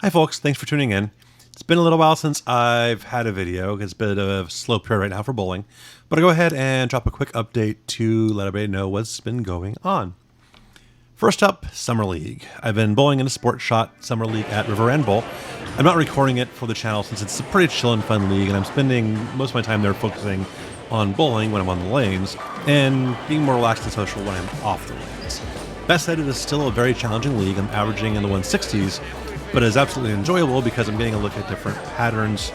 Hi folks, thanks for tuning in. It's been a little while since I've had a video. It's a bit of a slow period right now for bowling, but I'll go ahead and drop a quick update to let everybody know what's been going on. First up, Summer League. I've been bowling in a Sport Shot Summer League at River End Bowl. I'm not recording it for the channel since it's a pretty chill and fun league, and I'm spending most of my time there focusing on bowling when I'm on the lanes, and being more relaxed and social when I'm off the lanes. That said, it is still a very challenging league. I'm averaging in the 160s, but it's absolutely enjoyable because I'm getting a look at different patterns,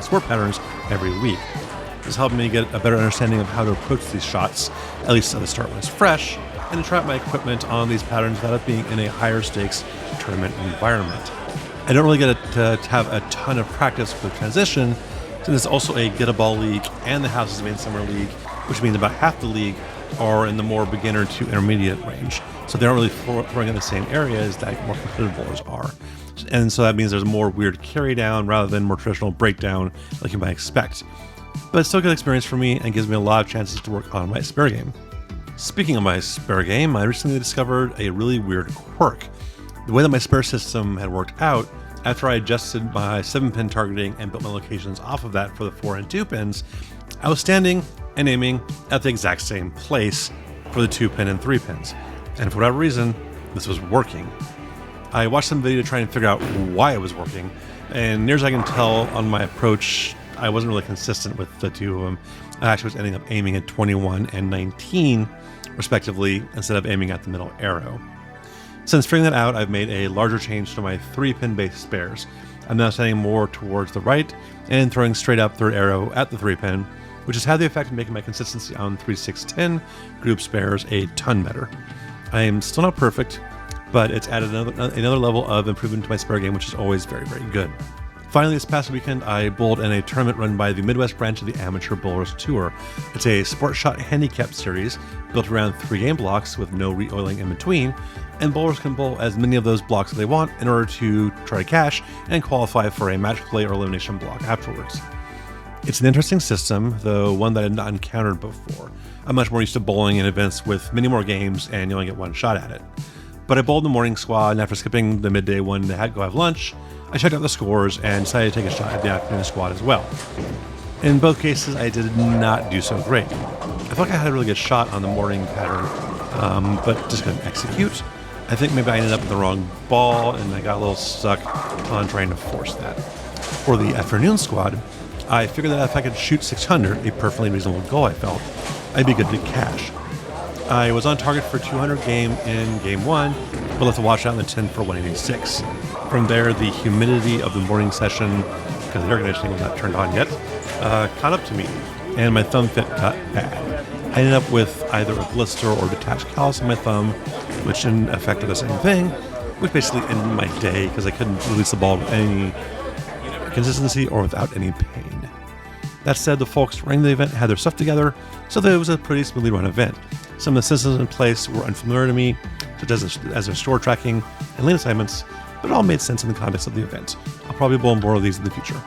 sport patterns every week. This helped me get a better understanding of how to approach these shots, at least at the start when it's fresh, and to try out my equipment on these patterns without it being in a higher stakes tournament environment. I don't really get to have a ton of practice with transition, since it's also a get a ball league and the Houses Main Summer League, which means about half the league are in the more beginner to intermediate range. So they aren't really throwing in the same areas that more competitive bowlers are. And so that means there's more weird carry down rather than more traditional breakdown like you might expect. But it's still a good experience for me and gives me a lot of chances to work on my spare game. Speaking of my spare game, I recently discovered a really weird quirk. The way that my spare system had worked out, after I adjusted my 7-pin targeting and built my locations off of that for the 4 and 2 pins, I was standing and aiming at the exact same place for the 2-pin and 3 pins. And for whatever reason, this was working. I watched some video to try and figure out why it was working, and near as I can tell on my approach, I wasn't really consistent with the two of them. I actually was ending up aiming at 21 and 19, respectively, instead of aiming at the middle arrow. Since figuring that out, I've made a larger change to my 3-pin base spares. I'm now standing more towards the right and throwing straight up third arrow at the 3-pin, which has had the effect of making my consistency on 3-6-10 group spares a ton better. I am still not perfect, but it's added another level of improvement to my spare game, which is always very, very good. Finally, this past weekend, I bowled in a tournament run by the Midwest branch of the Amateur Bowlers Tour. It's a Sport Shot handicap series built around 3 game blocks with no re-oiling in between, and bowlers can bowl as many of those blocks as they want in order to try to cash and qualify for a match play or elimination block afterwards. It's an interesting system, though one that I had not encountered before. I'm much more used to bowling in events with many more games and you only get one shot at it. But I bowled the morning squad, and after skipping the midday one to go have lunch, I checked out the scores and decided to take a shot at the afternoon squad as well. In both cases, I did not do so great. I felt like I had a really good shot on the morning pattern, but just couldn't execute. I think maybe I ended up with the wrong ball, and I got a little stuck on trying to force that. For the afternoon squad, I figured that if I could shoot 600, a perfectly reasonable goal I felt, I'd be good to cash. I was on target for 200 game in game 1, but left the watch out in the 10 for 186. From there, the humidity of the morning session, because the air conditioning was not turned on yet, caught up to me, and my thumb fit got bad. I ended up with either a blister or detached callus on my thumb, which in effect did the same thing, which basically ended my day because I couldn't release the ball with any consistency or without any pain. That said, the folks running the event had their stuff together, so that it was a pretty smoothly run event. Some of the systems in place were unfamiliar to me, such as their store tracking and lane assignments, but it all made sense in the context of the event. I'll probably bowl more of these in the future.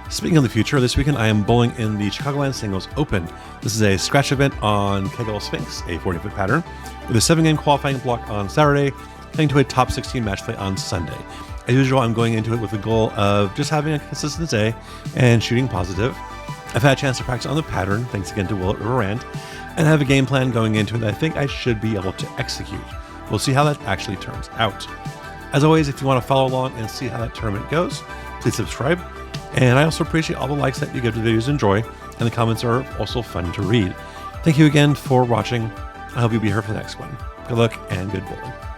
Speaking of the future, this weekend I am bowling in the Chicagoland Singles Open. This is a scratch event on Kegel Sphinx, a 40-foot pattern, with a 7-game qualifying block on Saturday, heading to a top 16 match play on Sunday. As usual, I'm going into it with the goal of just having a consistent day and shooting positive. I've had a chance to practice on the pattern, thanks again to Will at River End, and have a game plan going into it that I think I should be able to execute. We'll see how that actually turns out. As always, if you want to follow along and see how that tournament goes, please subscribe. And I also appreciate all the likes that you give to the videos enjoy, and the comments are also fun to read. Thank you again for watching. I hope you'll be here for the next one. Good luck and good bowling.